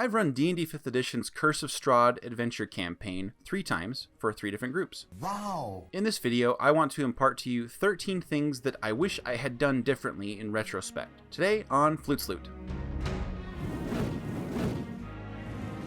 I've run D&D 5th Edition's Curse of Strahd adventure campaign 3 times for 3 different groups. Wow! In this video, I want to impart to you 13 things that I wish I had done differently in retrospect. Today on Flutes Loot.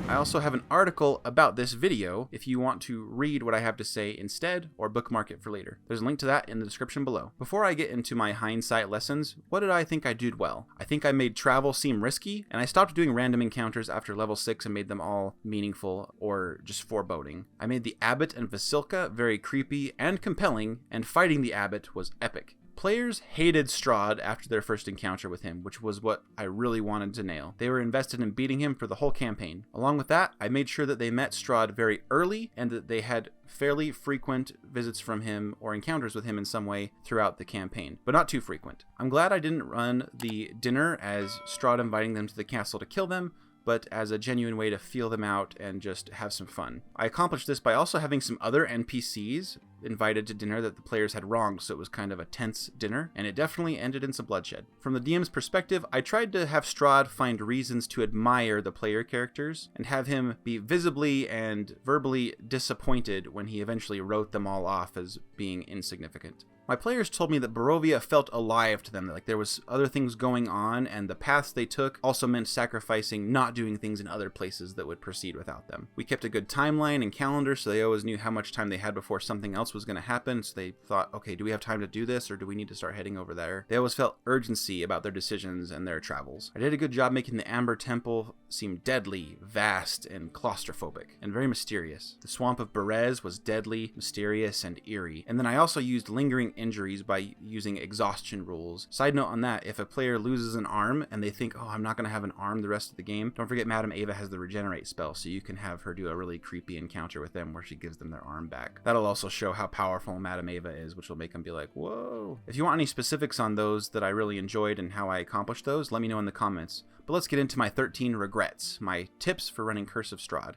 I also have an article about this video if you want to read what I have to say instead or bookmark it for later. There's a link to that in the description below. Before I get into my hindsight lessons, what did I think I did well? I think I made travel seem risky, and I stopped doing random encounters after level 6 and made them all meaningful or just foreboding. I made the Abbot and Vasilka very creepy and compelling, and fighting the Abbot was epic. Players hated Strahd after their first encounter with him, which was what I really wanted to nail. They were invested in beating him for the whole campaign. Along with that, I made sure that they met Strahd very early and that they had fairly frequent visits from him or encounters with him in some way throughout the campaign, but not too frequent. I'm glad I didn't run the dinner as Strahd inviting them to the castle to kill them, but as a genuine way to feel them out and just have some fun. I accomplished this by also having some other NPCs invited to dinner that the players had wronged, so it was kind of a tense dinner, and it definitely ended in some bloodshed. From the DM's perspective, I tried to have Strahd find reasons to admire the player characters, and have him be visibly and verbally disappointed when he eventually wrote them all off as being insignificant. My players told me that Barovia felt alive to them, like there was other things going on, and the paths they took also meant sacrificing not doing things in other places that would proceed without them. We kept a good timeline and calendar, so they always knew how much time they had before something else was going to happen, so they thought, okay, do we have time to do this, or do we need to start heading over there? They always felt urgency about their decisions and their travels. I did a good job making the Amber Temple seem deadly, vast, and claustrophobic, and very mysterious. The Swamp of Berez was deadly, mysterious, and eerie, and then I also used lingering injuries by using exhaustion rules. Side note on that, if a player loses an arm and they think, oh, I'm not going to have an arm the rest of the game, don't forget Madame Ava has the regenerate spell, so you can have her do a really creepy encounter with them where she gives them their arm back. That'll also show how powerful Madame Ava is, which will make them be like, whoa. If you want any specifics on those that I really enjoyed and how I accomplished those, let me know in the comments. But let's get into my 13 regrets, my tips for running Curse of Strahd.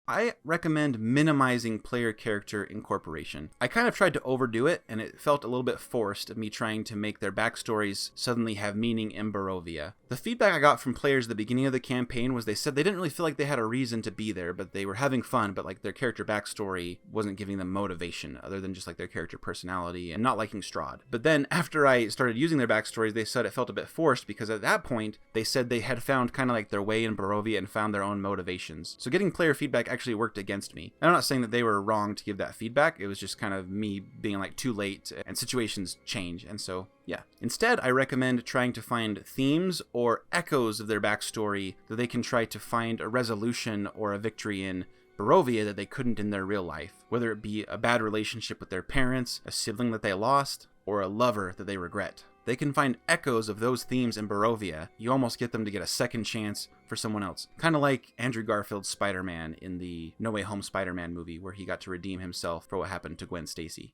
I recommend minimizing player character incorporation. I kind of tried to overdo it, and it felt a little bit forced of me trying to make their backstories suddenly have meaning in Barovia. The feedback I got from players at the beginning of the campaign was they said they didn't really feel like they had a reason to be there, but they were having fun, but like their character backstory wasn't giving them motivation other than just like their character personality and not liking Strahd. But then after I started using their backstories, they said it felt a bit forced because at that point they said they had found kind of like their way in Barovia and found their own motivations. So getting player feedback actually worked against me. I'm not saying that they were wrong to give that feedback. It was just kind of me being like too late, and situations change, and so yeah. Instead, I recommend trying to find themes or echoes of their backstory that they can try to find a resolution or a victory in Barovia that they couldn't in their real life, whether it be a bad relationship with their parents, a sibling that they lost, or a lover that they regret. They can find echoes of those themes in Barovia. You almost get them to get a second chance for someone else. Kind of like Andrew Garfield's Spider-Man in the No Way Home Spider-Man movie, where he got to redeem himself for what happened to Gwen Stacy.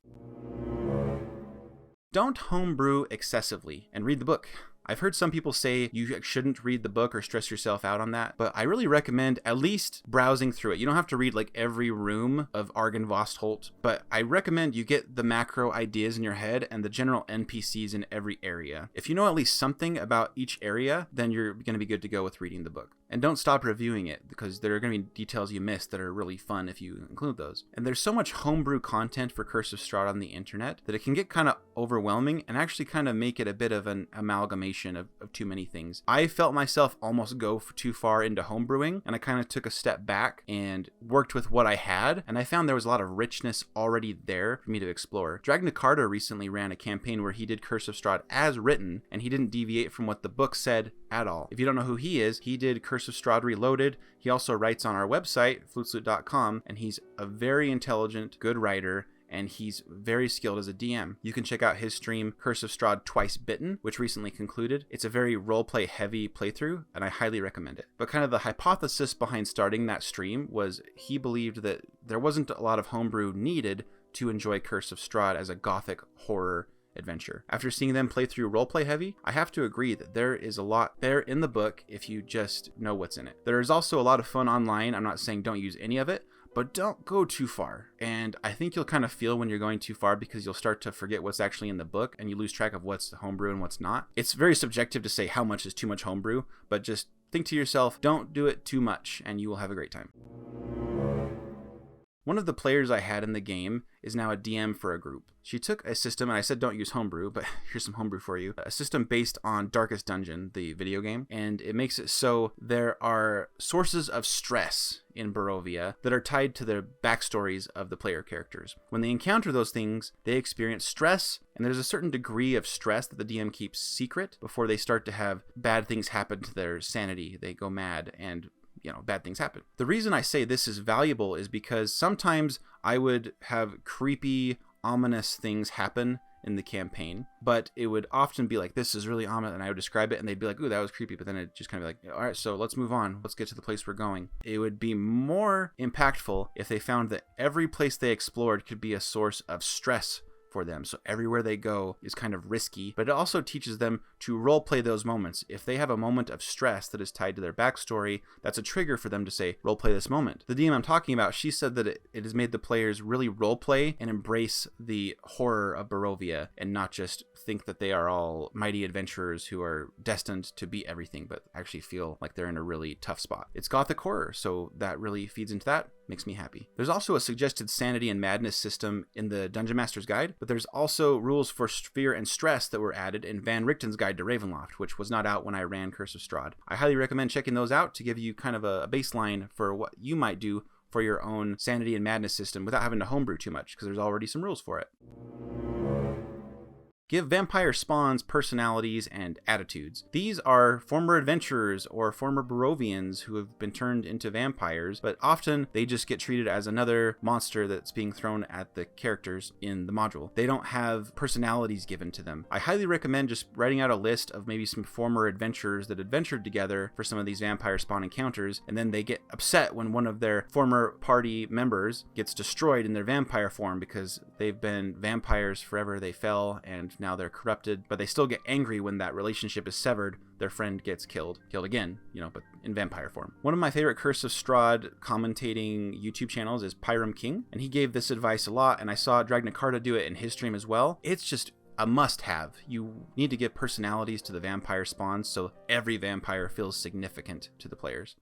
Don't homebrew excessively, and read the book. I've heard some people say you shouldn't read the book or stress yourself out on that, but I really recommend at least browsing through it. You don't have to read like every room of Argynvostholt, but I recommend you get the macro ideas in your head and the general NPCs in every area. If you know at least something about each area, then you're going to be good to go with reading the book. And don't stop reviewing it, because there are going to be details you missed that are really fun if you include those. And there's so much homebrew content for Curse of Strahd on the internet that it can get kind of overwhelming and actually kind of make it a bit of an amalgamation of too many things. I felt myself almost go too far into homebrewing, and I kind of took a step back and worked with what I had, and I found there was a lot of richness already there for me to explore. Dragna Carter recently ran a campaign where he did Curse of Strahd as written, and he didn't deviate from what the book said at all. If you don't know who he is, he did Curse of Strahd Reloaded. He also writes on our website, flutesloot.com, and he's a very intelligent, good writer, and he's very skilled as a DM. You can check out his stream, Curse of Strahd Twice Bitten, which recently concluded. It's a very roleplay heavy playthrough, and I highly recommend it. But kind of the hypothesis behind starting that stream was he believed that there wasn't a lot of homebrew needed to enjoy Curse of Strahd as a gothic horror adventure. After seeing them play through roleplay heavy, I have to agree that there is a lot there in the book if you just know what's in it. There is also a lot of fun online. I'm not saying don't use any of it, but don't go too far. And I think you'll kind of feel when you're going too far because you'll start to forget what's actually in the book and you lose track of what's homebrew and what's not. It's very subjective to say how much is too much homebrew, but just think to yourself, don't do it too much, and you will have a great time. One of the players I had in the game is now a DM for a group. She took a system, and I said don't use Homebrew, but here's some Homebrew for you. A system based on Darkest Dungeon, the video game, and it makes it so there are sources of stress in Barovia that are tied to the backstories of the player characters. When they encounter those things, they experience stress, and there's a certain degree of stress that the DM keeps secret before they start to have bad things happen to their sanity. They go mad, and bad things happen. The reason I say this is valuable is because sometimes I would have creepy, ominous things happen in the campaign, but it would often be like, this is really ominous, and I would describe it, and they'd be like, ooh, that was creepy, but then it'd just kind of be like, all right, so let's move on. Let's get to the place we're going. It would be more impactful if they found that every place they explored could be a source of stress for them. So everywhere they go is kind of risky, but it also teaches them to role play those moments. If they have a moment of stress that is tied to their backstory, that's a trigger for them to say, role play this moment. The DM I'm talking about, she said that it has made the players really role play and embrace the horror of Barovia and not just think that they are all mighty adventurers who are destined to beat everything, but actually feel like they're in a really tough spot. It's gothic horror, so that really feeds into that. Makes me happy. There's also a suggested sanity and madness system in the Dungeon Master's Guide, but there's also rules for fear and stress that were added in Van Richten's Guide to Ravenloft, which was not out when I ran Curse of Strahd. I highly recommend checking those out to give you kind of a baseline for what you might do for your own sanity and madness system without having to homebrew too much, because there's already some rules for it. Give vampire spawns personalities and attitudes. These are former adventurers or former Barovians who have been turned into vampires, but often they just get treated as another monster that's being thrown at the characters in the module. They don't have personalities given to them. I highly recommend just writing out a list of maybe some former adventurers that adventured together for some of these vampire spawn encounters, and then they get upset when one of their former party members gets destroyed in their vampire form because they've been vampires forever. They fell and now they're corrupted, but they still get angry when that relationship is severed. Their friend gets killed again, but in vampire form. One of my favorite Curse of Strahd commentating YouTube channels is Pyram King, and he gave this advice a lot, and I saw Dragnacarta do it in his stream as well. It's just a must-have. You need to give personalities to the vampire spawns so every vampire feels significant to the players.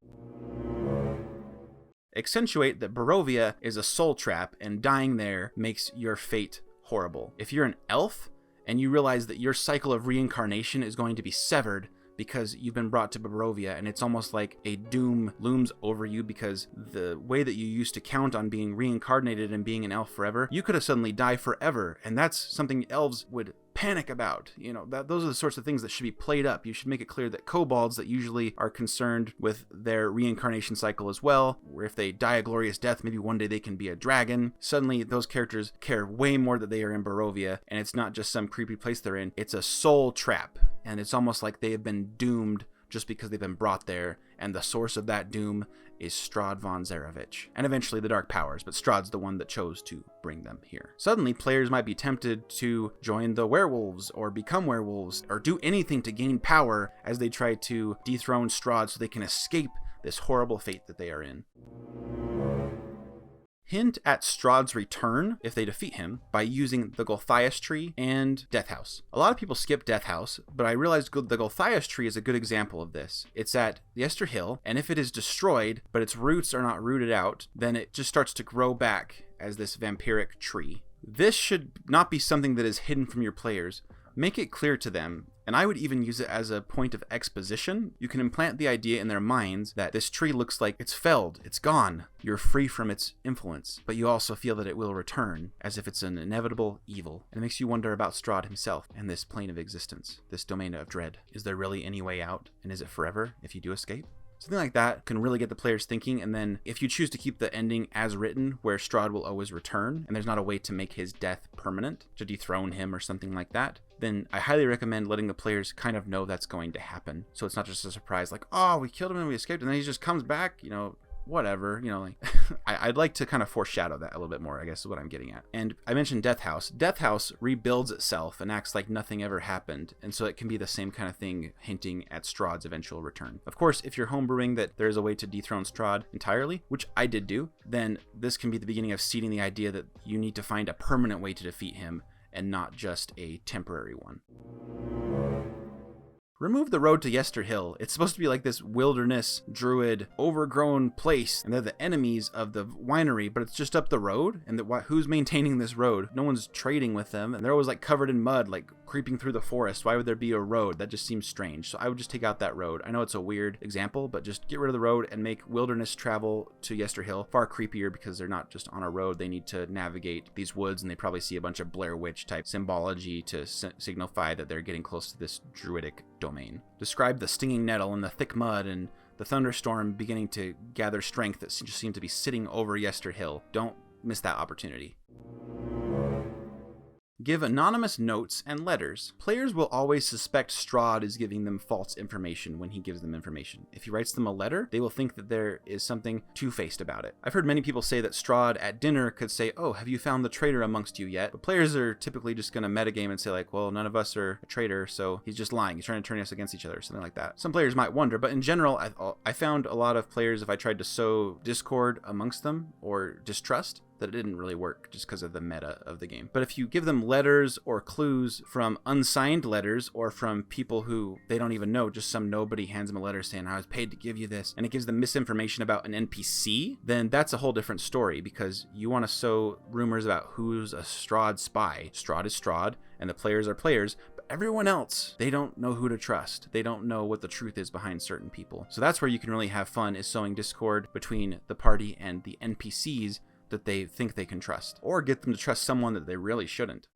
Accentuate that Barovia is a soul trap, and dying there makes your fate horrible. If you're an elf and you realize that your cycle of reincarnation is going to be severed because you've been brought to Barovia, and it's almost like a doom looms over you because the way that you used to count on being reincarnated and being an elf forever, you could have suddenly die forever, and that's something elves would panic about. Those are the sorts of things that should be played up. You should make it clear that kobolds that usually are concerned with their reincarnation cycle as well, where if they die a glorious death, maybe one day they can be a dragon. Suddenly those characters care way more that they are in Barovia, and it's not just some creepy place they're in. It's a soul trap, and it's almost like they have been doomed just because they've been brought there, and the source of that doom is Strahd von Zarovich, and eventually the Dark Powers, but Strahd's the one that chose to bring them here. Suddenly, players might be tempted to join the werewolves, or become werewolves, or do anything to gain power as they try to dethrone Strahd so they can escape this horrible fate that they are in. Hint at Strahd's return if they defeat him by using the Golthias tree and Death House. A lot of people skip Death House, but I realized the Golthias tree is a good example of this. It's at Yester Hill, and if it is destroyed, but its roots are not rooted out, then it just starts to grow back as this vampiric tree. This should not be something that is hidden from your players. Make it clear to them, and I would even use it as a point of exposition. You can implant the idea in their minds that this tree looks like it's felled, it's gone, you're free from its influence, but you also feel that it will return, as if it's an inevitable evil. And it makes you wonder about Strahd himself and this plane of existence, this domain of dread. Is there really any way out, and is it forever if you do escape? Something like that can really get the players thinking, and then if you choose to keep the ending as written, where Strahd will always return, and there's not a way to make his death permanent, to dethrone him or something like that, then I highly recommend letting the players kind of know that's going to happen. So it's not just a surprise, like, oh, we killed him and we escaped, and then he just comes back, whatever, I'd like to kind of foreshadow that a little bit more, I guess is what I'm getting at. And I mentioned Death House. Death House rebuilds itself and acts like nothing ever happened, and so it can be the same kind of thing, hinting at Strahd's eventual return. Of course, if you're homebrewing that there's a way to dethrone Strahd entirely, which I did do, then this can be the beginning of seeding the idea that you need to find a permanent way to defeat him and not just a temporary one. Remove the road to Yester Hill. It's supposed to be like this wilderness, druid, overgrown place, and they're the enemies of the winery, but it's just up the road, and who's maintaining this road? No one's trading with them, and they're always like covered in mud, like creeping through the forest. Why would there be a road? That just seems strange. So I would just take out that road. I know it's a weird example, but just get rid of the road and make wilderness travel to Yester Hill far creepier, because they're not just on a road. They need to navigate these woods, and they probably see a bunch of Blair Witch type symbology to signify that they're getting close to this druidic domain. Describe the stinging nettle and the thick mud and the thunderstorm beginning to gather strength that just seemed to be sitting over Yester Hill. Don't miss that opportunity. Give anonymous notes and letters. Players will always suspect Strahd is giving them false information when he gives them information. If he writes them a letter, they will think that there is something two-faced about it. I've heard many people say that Strahd at dinner could say, "Oh, have you found the traitor amongst you yet?" But players are typically just going to metagame and say like, "Well, none of us are a traitor, so he's just lying. He's trying to turn us against each other," something like that. Some players might wonder, but in general, I found a lot of players, if I tried to sow discord amongst them or distrust, that it didn't really work just because of the meta of the game. But if you give them letters or clues from unsigned letters or from people who they don't even know, just some nobody hands them a letter saying, "I was paid to give you this," and it gives them misinformation about an NPC, then that's a whole different story, because you want to sow rumors about who's a Strahd spy. Strahd is Strahd, and the players are players, but everyone else, they don't know who to trust. They don't know what the truth is behind certain people. So that's where you can really have fun, is sowing discord between the party and the NPCs that they think they can trust, or get them to trust someone that they really shouldn't.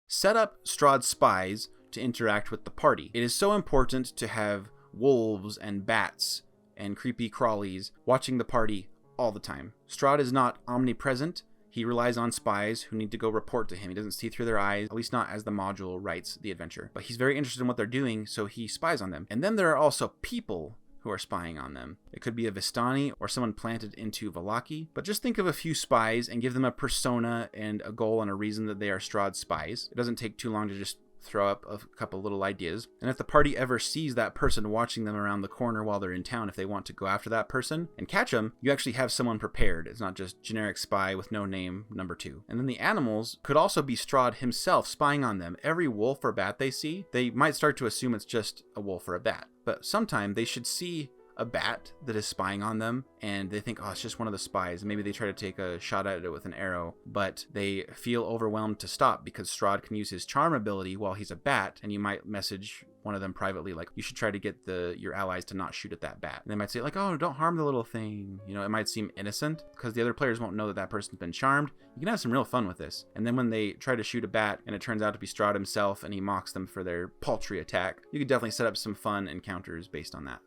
Set up Strahd spies to interact with the party. It is so important to have wolves and bats and creepy crawlies watching the party all the time. Strahd is not omnipresent. He relies on spies who need to go report to him. He doesn't see through their eyes, at least not as the module writes the adventure. But he's very interested in what they're doing, so he spies on them. And then there are also people who are spying on them. It could be a Vistani or someone planted into Vallaki, but just think of a few spies and give them a persona and a goal and a reason that they are Strahd spies. It doesn't take too long to just throw up a couple little ideas. And if the party ever sees that person watching them around the corner while they're in town, if they want to go after that person and catch them, you actually have someone prepared. It's not just generic spy with no name, number 2. And then the animals could also be Strahd himself spying on them. Every wolf or bat they see, they might start to assume it's just a wolf or a bat. But sometime they should see a bat that is spying on them, and they think, "Oh, it's just one of the spies." And maybe they try to take a shot at it with an arrow, but they feel overwhelmed to stop because Strahd can use his charm ability while he's a bat, and you might message one of them privately like, "You should try to get your allies to not shoot at that bat." And they might say like, "Oh, don't harm the little thing." You know, it might seem innocent because the other players won't know that that person's been charmed. You can have some real fun with this. And then when they try to shoot a bat and it turns out to be Strahd himself and he mocks them for their paltry attack, you could definitely set up some fun encounters based on that.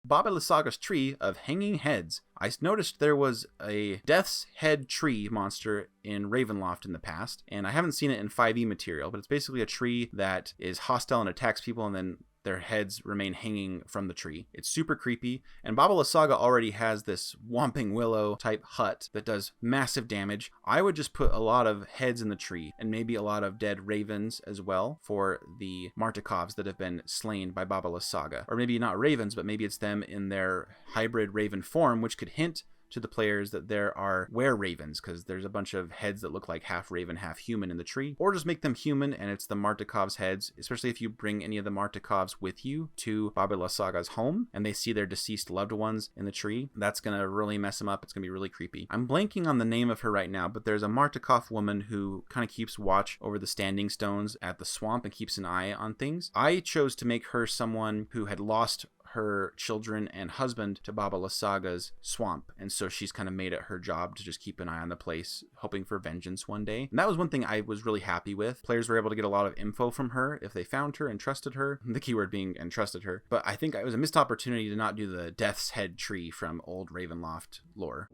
Baba Lysaga's tree of hanging heads. I noticed there was a Death's Head tree monster in Ravenloft in the past, and I haven't seen it in 5e material, but it's basically a tree that is hostile and attacks people, and then their heads remain hanging from the tree. It's super creepy, and Baba Lysaga already has this Whomping Willow type hut that does massive damage. I would just put a lot of heads in the tree, and maybe a lot of dead ravens as well for the Martikovs that have been slain by Baba Lysaga. Or maybe not ravens, but maybe it's them in their hybrid raven form, which could hint to the players that there are were-ravens, because there's a bunch of heads that look like half raven, half human in the tree. Or just make them human and it's the Martikov's heads, especially if you bring any of the Martikovs with you to Baba Lysaga's home and they see their deceased loved ones in the tree. That's going to really mess them up. It's going to be really creepy. I'm blanking on the name of her right now, but there's a Martikov woman who kind of keeps watch over the standing stones at the swamp and keeps an eye on things. I chose to make her someone who had lost her children and husband to Baba Lysaga's swamp, and so she's kind of made it her job to just keep an eye on the place, hoping for vengeance one day. And that was one thing I was really happy with. Players were able to get a lot of info from her if they found her and trusted her, the keyword being and trusted her. But I think it was a missed opportunity to not do the Death's Head tree from old Ravenloft lore.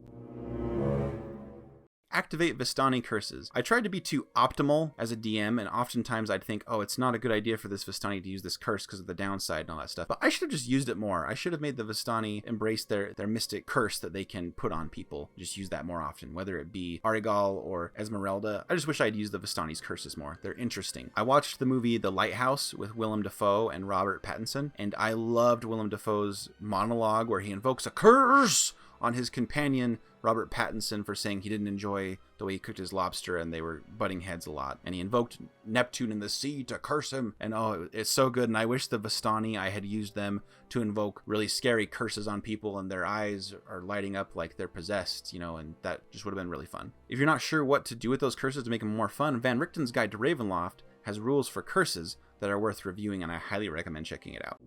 Activate Vistani curses. I tried to be too optimal as a DM, and oftentimes I'd think, oh, it's not a good idea for this Vistani to use this curse because of the downside and all that stuff. But I should have just used it more. I should have made the Vistani embrace their mystic curse that they can put on people. Just use that more often, whether it be Arigal or Esmeralda. I just wish I'd used the Vistani's curses more. They're interesting. I watched the movie The Lighthouse with Willem Dafoe and Robert Pattinson, and I loved Willem Dafoe's monologue where he invokes a curse on his companion Robert Pattinson for saying he didn't enjoy the way he cooked his lobster and they were butting heads a lot. And he invoked Neptune in the sea to curse him. And oh, it's so good. And I wish the Vistani, I had used them to invoke really scary curses on people and their eyes are lighting up like they're possessed, you know, and that just would have been really fun. If you're not sure what to do with those curses to make them more fun, Van Richten's Guide to Ravenloft has rules for curses that are worth reviewing, and I highly recommend checking it out.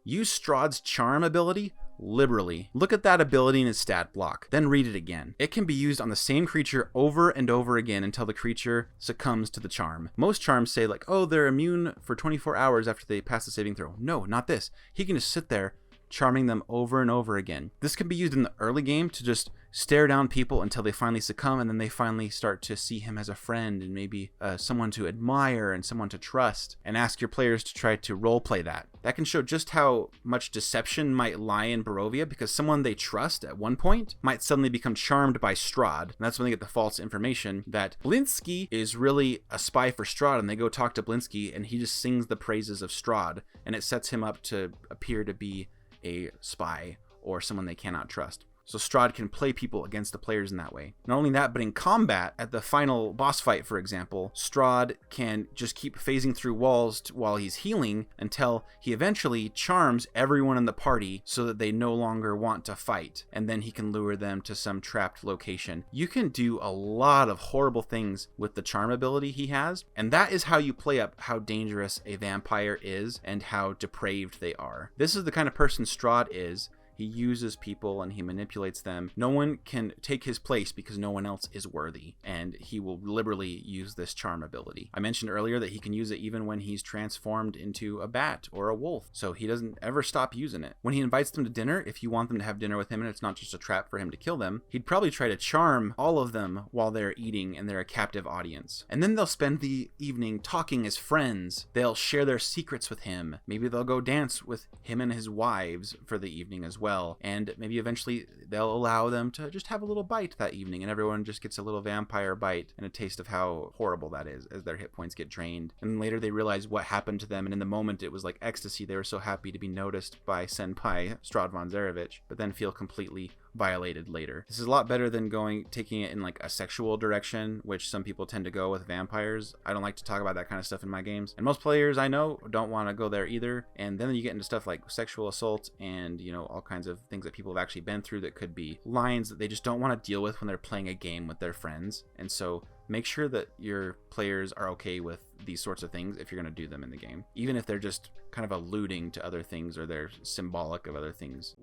Use Strahd's charm ability liberally. Look at that ability in its stat block, then read it again. It can be used on the same creature over and over again until the creature succumbs to the charm. Most charms say like, oh, they're immune for 24 hours after they pass the saving throw. No, not this. He can just sit there charming them over and over again. This can be used in the early game to just stare down people until they finally succumb, and then they finally start to see him as a friend and maybe someone to admire and someone to trust, and ask your players to try to roleplay that. That can show just how much deception might lie in Barovia, because someone they trust at one point might suddenly become charmed by Strahd, and that's when they get the false information that Blinsky is really a spy for Strahd, and they go talk to Blinsky and he just sings the praises of Strahd, and it sets him up to appear to be a spy or someone they cannot trust. So Strahd can play people against the players in that way. Not only that, but in combat, at the final boss fight, for example, Strahd can just keep phasing through walls while he's healing until he eventually charms everyone in the party so that they no longer want to fight, and then he can lure them to some trapped location. You can do a lot of horrible things with the charm ability he has, and that is how you play up how dangerous a vampire is and how depraved they are. This is the kind of person Strahd is. He uses people and he manipulates them. No one can take his place because no one else is worthy, and he will liberally use this charm ability. I mentioned earlier that he can use it even when he's transformed into a bat or a wolf, so he doesn't ever stop using it. When he invites them to dinner, if you want them to have dinner with him and it's not just a trap for him to kill them, he'd probably try to charm all of them while they're eating and they're a captive audience. And then they'll spend the evening talking as friends. They'll share their secrets with him. Maybe they'll go dance with him and his wives for the evening as well, and maybe eventually they'll allow them to just have a little bite that evening, and everyone just gets a little vampire bite and a taste of how horrible that is as their hit points get drained. And then later they realize what happened to them, and in the moment it was like ecstasy. They were so happy to be noticed by Senpai Strahd von Zarevich, but then feel completely violated later. This is a lot better than taking it in like a sexual direction, which some people tend to go with vampires. I don't like to talk about that kind of stuff in my games, and most players I know don't want to go there either. And then you get into stuff like sexual assault and, you know, all kinds of things that people have actually been through that could be lines that they just don't want to deal with when they're playing a game with their friends. And so make sure that your players are okay with these sorts of things if you're going to do them in the game, even if they're just kind of alluding to other things or they're symbolic of other things.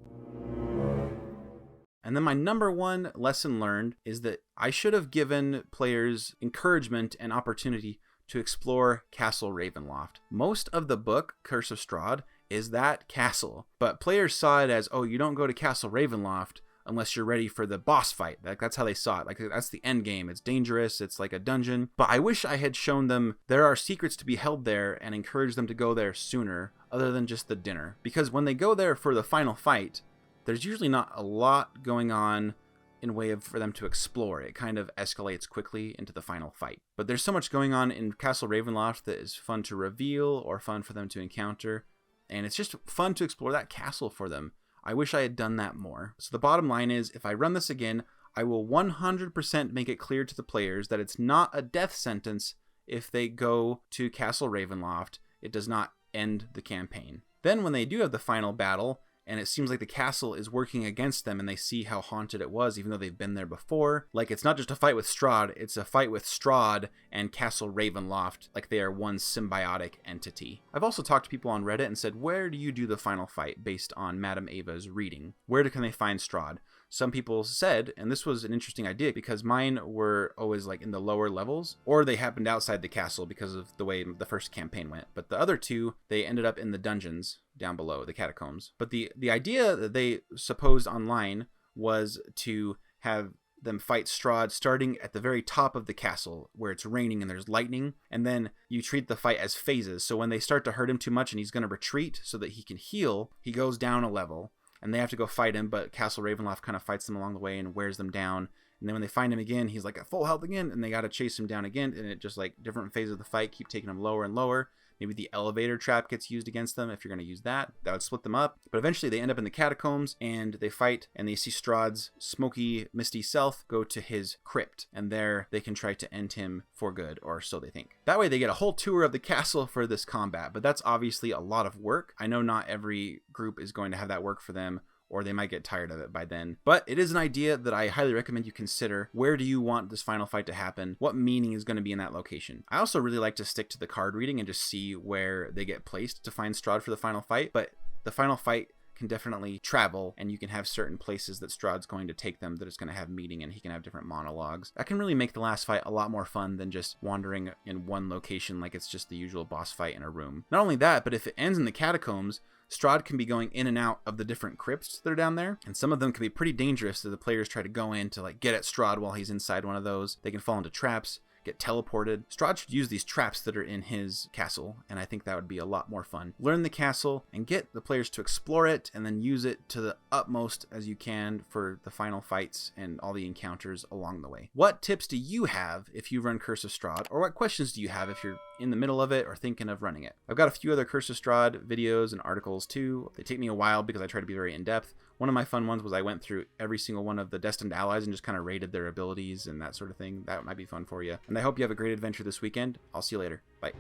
And then my number one lesson learned is that I should have given players encouragement and opportunity to explore Castle Ravenloft. Most of the book, Curse of Strahd, is that castle, but players saw it as, oh, you don't go to Castle Ravenloft unless you're ready for the boss fight. That's how they saw it. Like, that's the end game. It's dangerous. It's like a dungeon. But I wish I had shown them there are secrets to be held there and encouraged them to go there sooner, other than just the dinner. Because when they go there for the final fight, there's usually not a lot going on in way of for them to explore. It kind of escalates quickly into the final fight. But there's so much going on in Castle Ravenloft that is fun to reveal or fun for them to encounter. And it's just fun to explore that castle for them. I wish I had done that more. So the bottom line is, if I run this again, I will 100% make it clear to the players that it's not a death sentence if they go to Castle Ravenloft. It does not end the campaign. Then when they do have the final battle, and it seems like the castle is working against them and they see how haunted it was, even though they've been there before. Like, it's not just a fight with Strahd, it's a fight with Strahd and Castle Ravenloft, like they are one symbiotic entity. I've also talked to people on Reddit and said, where do you do the final fight based on Madame Ava's reading? Where can they find Strahd? Some people said, and this was an interesting idea because mine were always like in the lower levels, or they happened outside the castle because of the way the first campaign went. But the other two, they ended up in the dungeons down below, the catacombs. But the idea that they supposed online was to have them fight Strahd starting at the very top of the castle where it's raining and there's lightning, and then you treat the fight as phases. So when they start to hurt him too much and he's going to retreat so that he can heal, he goes down a level. And they have to go fight him, but Castle Ravenloft kind of fights them along the way and wears them down. And then when they find him again, he's like at full health again, and they got to chase him down again. And it just like different phases of the fight keep taking him lower and lower. Maybe the elevator trap gets used against them. If you're going to use that, that would split them up. But eventually they end up in the catacombs and they fight, and they see Strahd's smoky, misty self go to his crypt, and there they can try to end him for good, or so they think. That way they get a whole tour of the castle for this combat, but that's obviously a lot of work. I know not every group is going to have that work for them, or they might get tired of it by then. But it is an idea that I highly recommend you consider. Where do you want this final fight to happen? What meaning is going to be in that location? I also really like to stick to the card reading and just see where they get placed to find Strahd for the final fight, but the final fight can definitely travel, and you can have certain places that Strahd's going to take them that is going to have meeting, and he can have different monologues. That can really make the last fight a lot more fun than just wandering in one location like it's just the usual boss fight in a room. Not only that, but if it ends in the catacombs, Strahd can be going in and out of the different crypts that are down there, and some of them can be pretty dangerous, so the players try to go in to like get at Strahd while he's inside one of those. They can fall into traps, get teleported. Strahd should use these traps that are in his castle, and I think that would be a lot more fun. Learn the castle and get the players to explore it, and then use it to the utmost as you can for the final fights and all the encounters along the way. What tips do you have if you run Curse of Strahd, or what questions do you have if you're in the middle of it or thinking of running it? I've got a few other Curse of Strahd videos and articles too. They take me a while because I try to be very in-depth. One of my fun ones was I went through every single one of the destined allies and just kind of rated their abilities and that sort of thing. That might be fun for you. And I hope you have a great adventure this weekend. I'll see you later. Bye.